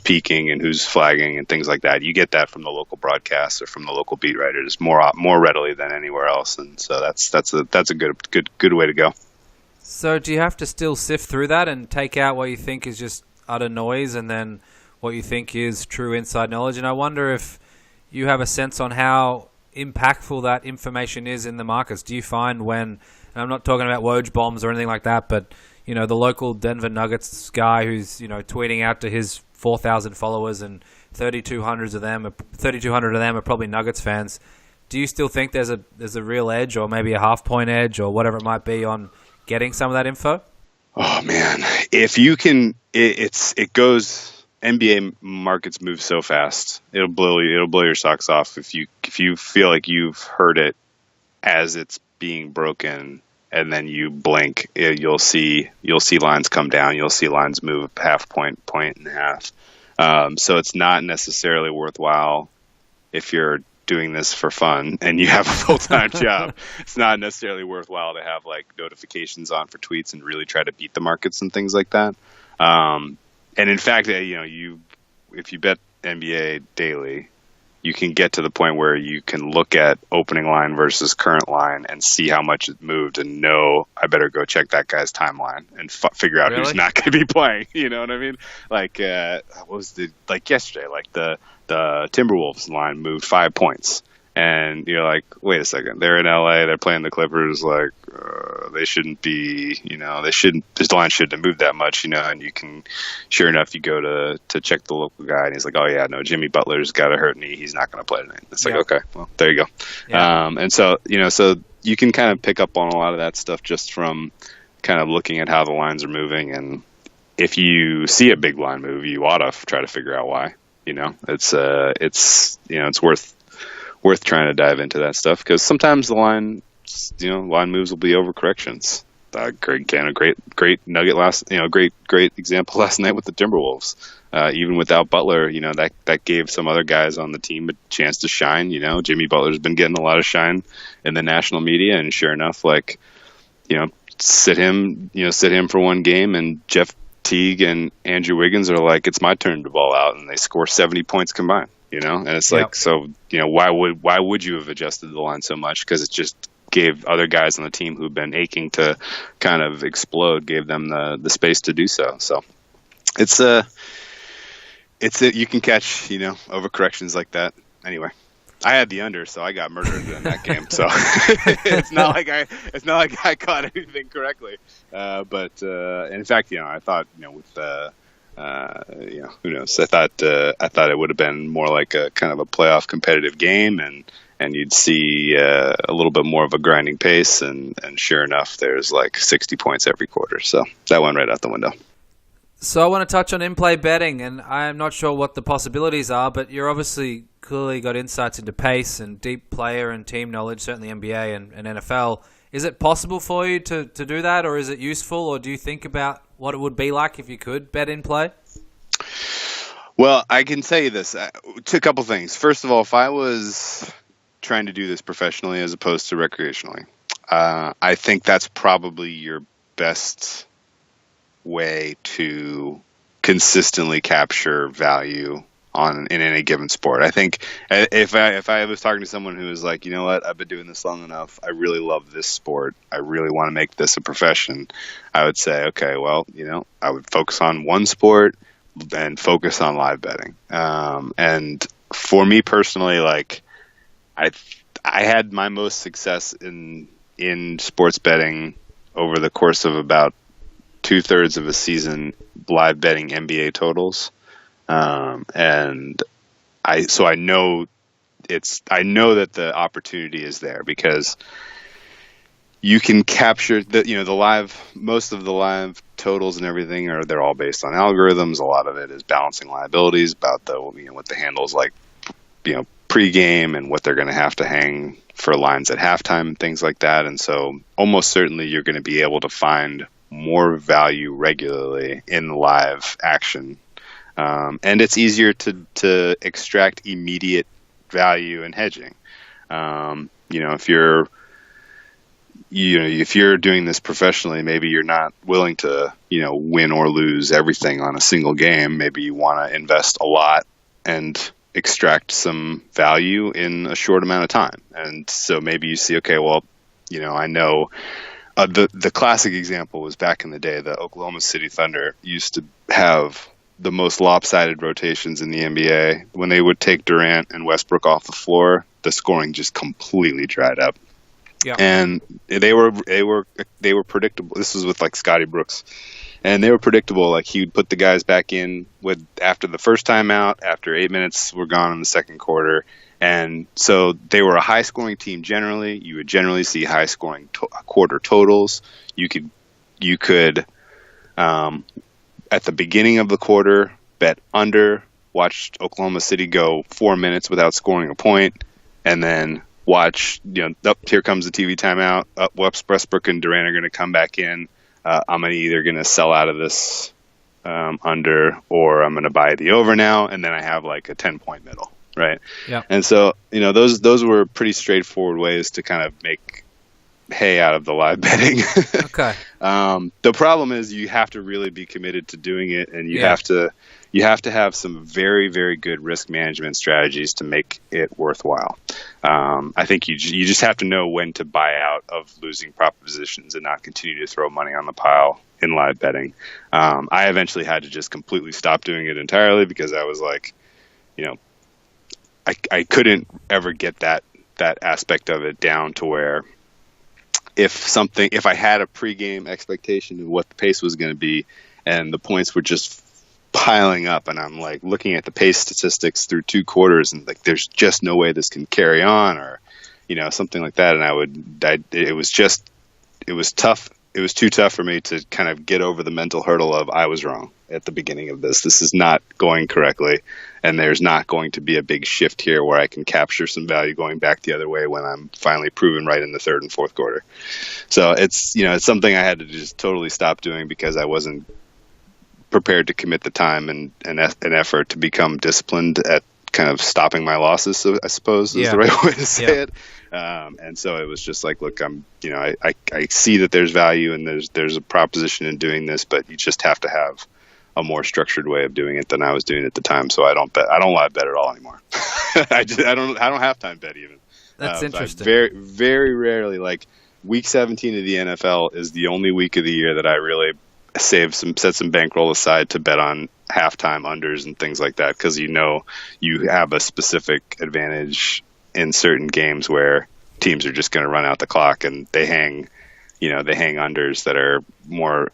peaking and who's flagging and things like that. You get that from the local broadcasts or from the local beat writers more readily than anywhere else, and so that's a good way to go. So do you have to still sift through that and take out what you think is just utter noise and then what you think is true inside knowledge? And I wonder if you have a sense on how impactful that information is in the markets. Do you find when, and I'm not talking about Woj bombs or anything like that, but the local Denver Nuggets guy who's tweeting out to his 4,000 followers and 3,200 of them are probably Nuggets fans. Do you still think there's a real edge, or maybe a half-point edge, or whatever it might be, on getting some of that info? Oh man, if you can, it goes. NBA markets move so fast; it'll blow your socks off if you feel like you've heard it as it's being broken, and then you blink. You'll see lines come down. You'll see lines move half point and a half. So it's not necessarily worthwhile if you're doing this for fun and you have a full-time job. It's not necessarily worthwhile to have like notifications on for tweets and really try to beat the markets and things like that. And in fact, if you bet NBA daily, you can get to the point where you can look at opening line versus current line and see how much it moved and know I better go check that guy's timeline and figure out who's not going to be playing. You know what I mean? Like, what was yesterday, like the Timberwolves line moved 5 points. And you're like, wait a second, they're in LA, they're playing the Clippers, like, they shouldn't be, this line shouldn't have moved that much, and you can, sure enough, you go to check the local guy, and he's like, oh yeah, no, Jimmy Butler's got a hurt knee, he's not going to play tonight. It's like, okay, well, there you go. Yeah. And so, so you can kind of pick up on a lot of that stuff just from kind of looking at how the lines are moving, and if you see a big line move, you ought to try to figure out why. It's worth trying to dive into that stuff, because sometimes the line moves will be overcorrections. Great nugget great example last night with the Timberwolves. Even without Butler, that gave some other guys on the team a chance to shine. Jimmy Butler's been getting a lot of shine in the national media, and sure enough, sit him for one game, and Jeff Teague and Andrew Wiggins are like, it's my turn to ball out, and they score 70 points combined. And it's like, so, why would you have adjusted the line so much? Because it just gave other guys on the team who've been aching to kind of explode, gave them the space to do so. So you can catch, overcorrections like that. Anyway, I had the under, so I got murdered in that game. So it's not like I caught anything correctly. But in fact, I thought, with who knows? I thought it would have been more like a kind of a playoff competitive game, and and you'd see a little bit more of a grinding pace, and sure enough, there's like 60 points every quarter. So that went right out the window. So I want to touch on in-play betting, and I'm not sure what the possibilities are, but you're obviously clearly got insights into pace and deep player and team knowledge, certainly NBA and NFL. Is it possible for you to do that, or is it useful, or do you think about what it would be like if you could bet in play? Well, I can tell you this. A couple things. First of all, if I was trying to do this professionally as opposed to recreationally, I think that's probably your best way to consistently capture value in any given sport. I think if I was talking to someone who was like, you know what, I've been doing this long enough, I really love this sport, I really want to make this a profession, I would say, okay, well, I would focus on one sport and focus on live betting. And for me personally, like I had my most success in sports betting over the course of about 2/3 of a season live betting NBA totals. And I know that the opportunity is there, because you can capture most of the live totals and everything they're all based on algorithms. A lot of it is balancing liabilities about what the handles like, pregame and what they're going to have to hang for lines at halftime and things like that. And so almost certainly you're going to be able to find more value regularly in live action. And it's easier to extract immediate value in hedging. If you're doing this professionally, maybe you're not willing to, win or lose everything on a single game. Maybe you want to invest a lot and extract some value in a short amount of time. And so maybe you see, okay, well, I know the classic example was back in the day, the Oklahoma City Thunder used to have the most lopsided rotations in the NBA. When they would take Durant and Westbrook off the floor, the scoring just completely dried up. Yeah. And they were predictable. This was with like Scotty Brooks, and they were predictable. Like he would put the guys back in after the first time out, after 8 minutes were gone in the second quarter. And so they were a high scoring team generally. You would generally see high scoring quarter totals. You could at the beginning of the quarter bet under, watched Oklahoma City go 4 minutes without scoring a point, and then watch, here comes the TV timeout. Westbrook and Durant are going to come back in. I'm either going to sell out of this under, or I'm going to buy the over now, and then I have like a 10-point middle, right? Yeah. And so, those were pretty straightforward ways to kind of make hay out of the live betting. Okay. The problem is you have to really be committed to doing it, and you have to have some very, very good risk management strategies to make it worthwhile. I think you just have to know when to buy out of losing propositions and not continue to throw money on the pile in live betting. I eventually had to just completely stop doing it entirely, because I was like, I couldn't ever get that aspect of it down to where if I had a pregame expectation of what the pace was going to be and the points were just piling up, and I'm like looking at the pace statistics through 2 quarters and like there's just no way this can carry on, or something like that, and it was tough. It was too tough for me to kind of get over the mental hurdle of I was wrong at the beginning of this. This is not going correctly, and there's not going to be a big shift here where I can capture some value going back the other way when I'm finally proven right in the third and fourth quarter. So it's something I had to just totally stop doing, because I wasn't prepared to commit the time and effort to become disciplined at kind of stopping my losses, so I suppose is the right way to say it. And so it was just like, look, I see that there's value and there's a proposition in doing this, but you just have to have a more structured way of doing it than I was doing at the time. So I don't live bet at all anymore. I don't have time bet even. That's interesting. Very, very rarely, like week 17 of the NFL is the only week of the year that I really set some bankroll aside to bet on halftime unders and things like that, because you have a specific advantage in certain games where teams are just going to run out the clock, and they hang unders that are more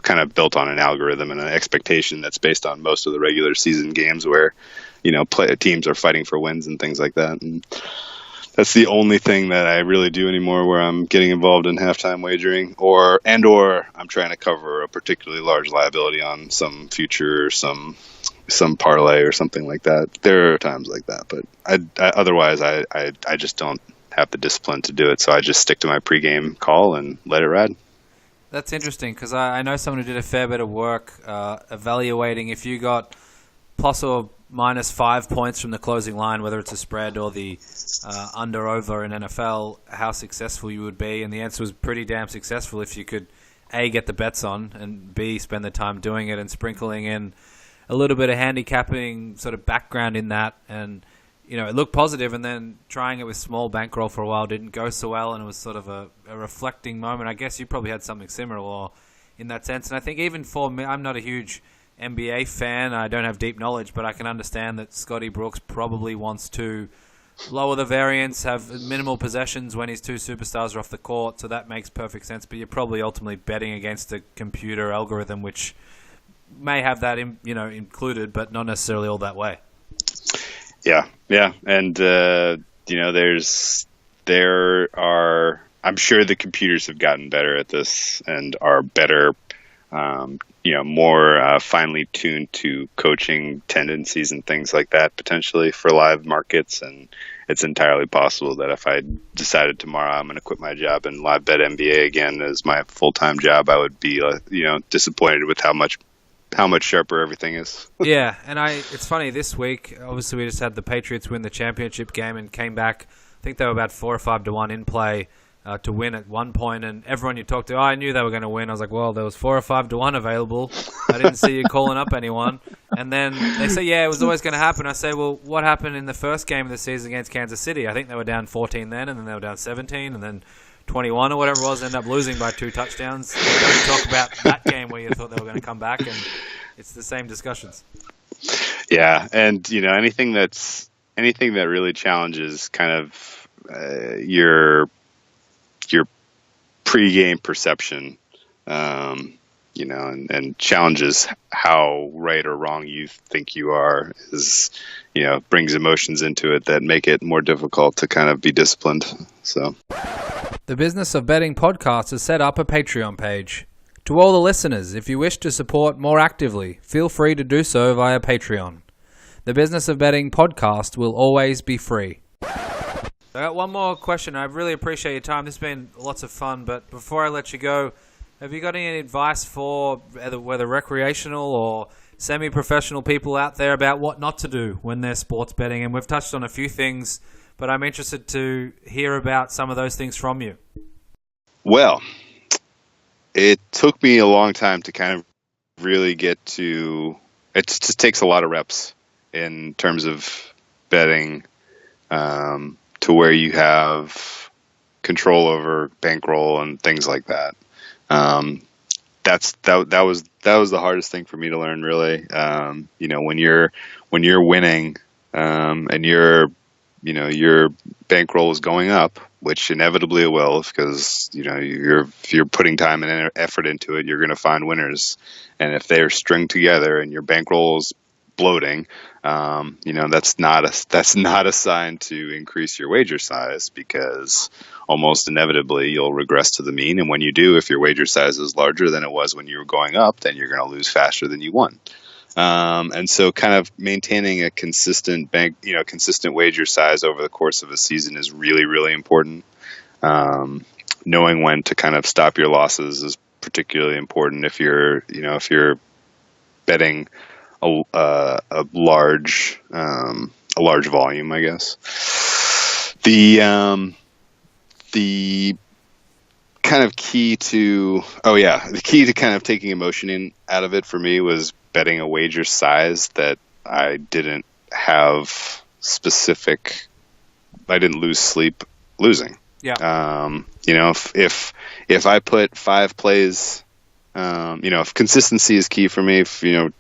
kind of built on an algorithm and an expectation that's based on most of the regular season games where teams are fighting for wins and things like that. And That's the only thing that I really do anymore where I'm getting involved in halftime wagering or I'm trying to cover a particularly large liability on some future or some parlay or something like that. There are times like that, but otherwise I just don't have the discipline to do it. So I just stick to my pregame call and let it ride. That's interesting because I know someone who did a fair bit of work evaluating if you got plus or minus 5 points from the closing line, whether it's a spread or the under-over in NFL, how successful you would be. And the answer was pretty damn successful if you could, A, get the bets on, and B, spend the time doing it and sprinkling in a little bit of handicapping sort of background in that. And, it looked positive, and then trying it with small bankroll for a while didn't go so well, and it was sort of a reflecting moment. I guess you probably had something similar in that sense. And I think even for me, I'm not a huge NBA fan. I don't have deep knowledge, but I can understand that Scotty Brooks probably wants to lower the variance, have minimal possessions when his two superstars are off the court, so that makes perfect sense. But you're probably ultimately betting against a computer algorithm, which may have that included, but not necessarily all that way. Yeah, and I'm sure the computers have gotten better at this and are better, more finely tuned to coaching tendencies and things like that potentially for live markets. And it's entirely possible that if I decided tomorrow I'm going to quit my job and live bet NBA again as my full-time job, I would be, disappointed with how much sharper everything is. Yeah, and it's funny, this week, obviously we just had the Patriots win the championship game and came back, I think they were about 4 or 5 to 1 in play to win at one point, and everyone you talked to, I knew they were going to win. I was like, well, there was 4 or 5 to 1 available. I didn't see you calling up anyone. And then they say, yeah, it was always going to happen. I say, well, what happened in the first game of the season against Kansas City? I think they were down 14 then, and then they were down 17, and then 21 or whatever it was, ended up losing by 2 touchdowns. We don't talk about that game where you thought they were going to come back, and it's the same discussions. Yeah, and anything that really challenges kind of your pregame perception, and challenges how right or wrong you think you are is, brings emotions into it that make it more difficult to kind of be disciplined. So, the Business of Betting podcast has set up a Patreon page. To all the listeners, if you wish to support more actively, feel free to do so via Patreon. The Business of Betting podcast will always be free. I got one more question. I really appreciate your time. This has been lots of fun, but before I let you go, have you got any advice for whether recreational or semi-professional people out there about what not to do when they're sports betting? And we've touched on a few things, but I'm interested to hear about some of those things from you. Well, it took me a long time to kind of really get to – it just takes a lot of reps in terms of betting to where you have control over bankroll and things like that. That was the hardest thing for me to learn, really. When you're winning and your bankroll is going up, which inevitably it will, because if you're putting time and effort into it, you're going to find winners. And if they're stringed together and your bankroll is bloating, that's not a sign to increase your wager size, because almost inevitably you'll regress to the mean. And when you do, if your wager size is larger than it was when you were going up, then you're going to lose faster than you won. And so kind of maintaining a consistent consistent wager size over the course of a season is really, really important. Knowing when to kind of stop your losses is particularly important if you're betting a large volume, I guess. The kind of key to kind of taking emotion out of it for me was betting a wager size that I didn't have specific. I didn't lose sleep losing. Yeah. If I put 5 plays, if consistency is key for me,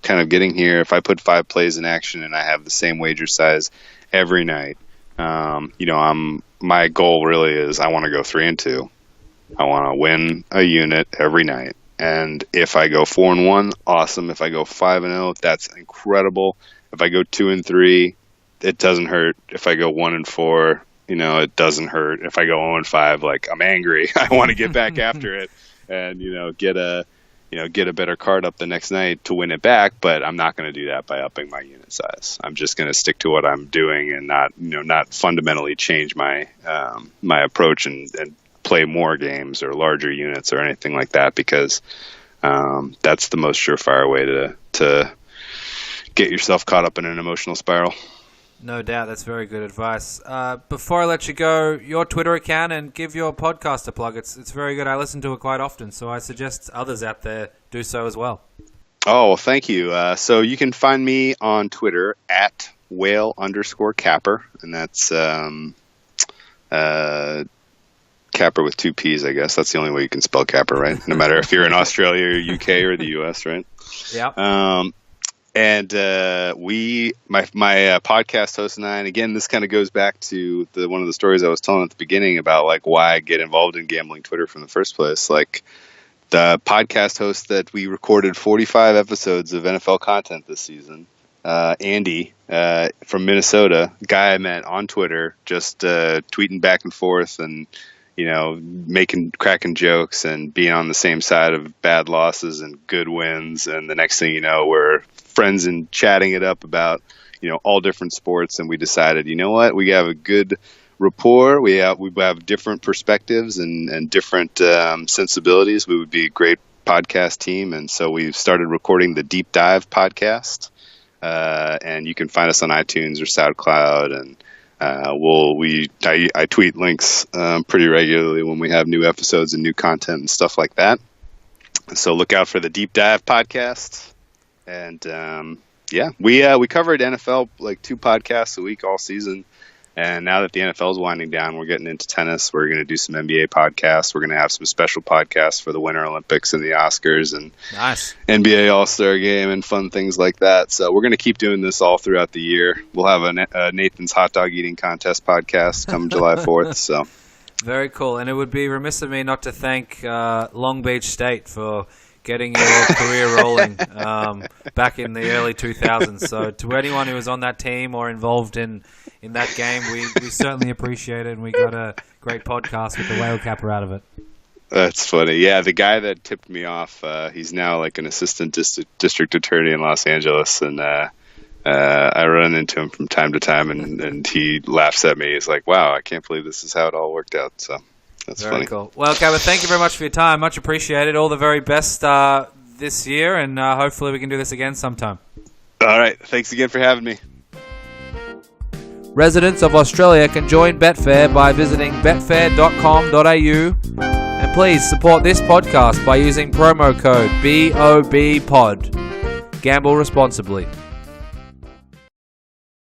kind of getting here, if I put 5 plays in action and I have the same wager size every night, my goal really is I want to go 3-2. I want to win a unit every night. And if I go 4-1, awesome. If I go 5-0, that's incredible. If I go 2-3, it doesn't hurt. If I go 1-4, it doesn't hurt. If I go 0-5, like, I'm angry. I want to get back after it and, get a better card up the next night to win it back. But I'm not going to do that by upping my unit size. I'm just going to stick to what I'm doing and not fundamentally change my approach and play more games or larger units or anything like that, because that's the most surefire way to get yourself caught up in an emotional spiral. No doubt, that's very good advice. Before I let you go, your Twitter account and give your podcast a plug. It's very good. I listen to it quite often, so I suggest others out there do so as well. Oh, well, thank you. So you can find me on Twitter at whale_capper, and that's capper with 2 P's, I guess. That's the only way you can spell capper, right? No matter if you're in Australia or UK or the US, right? Yeah. And my podcast host and I, and again, this kind of goes back to one of the stories I was telling at the beginning about like why I get involved in gambling Twitter from the first place. Like the podcast host that we recorded 45 episodes of NFL content this season, Andy from Minnesota, guy I met on Twitter, just tweeting back and forth and cracking jokes and being on the same side of bad losses and good wins. And the next thing you know, we're friends and chatting it up about, all different sports. And we decided, we have a good rapport. We have different perspectives and different sensibilities. We would be a great podcast team. And so we've started recording the Deep Dive podcast. And you can find us on iTunes or SoundCloud, and I tweet links pretty regularly when we have new episodes and new content and stuff like that. So look out for the Deep Dive podcast. And we covered NFL like 2 podcasts a week all season. And now that the NFL is winding down, we're getting into tennis. We're going to do some NBA podcasts. We're going to have some special podcasts for the Winter Olympics and the Oscars and nice NBA All-Star Game and fun things like that. So we're going to keep doing this all throughout the year. We'll have a Nathan's Hot Dog Eating Contest podcast come July 4th. So very cool. And it would be remiss of me not to thank Long Beach State for getting your career rolling back in the early 2000s. So to anyone who was on that team or involved in that game, we certainly appreciate it, and we got a great podcast with the whale capper out of it. That's funny. Yeah, the guy that tipped me off, he's now like an assistant district attorney in Los Angeles, and I run into him from time to time, and he laughs at me. He's like, wow, I can't believe this is how it all worked out. So that's very funny. Cool. Well, Capper, thank you very much for your time. Much appreciated. All the very best this year, and hopefully we can do this again sometime. All right. Thanks again for having me. Residents of Australia can join Betfair by visiting betfair.com.au, and please support this podcast by using promo code BOBPOD. Gamble responsibly.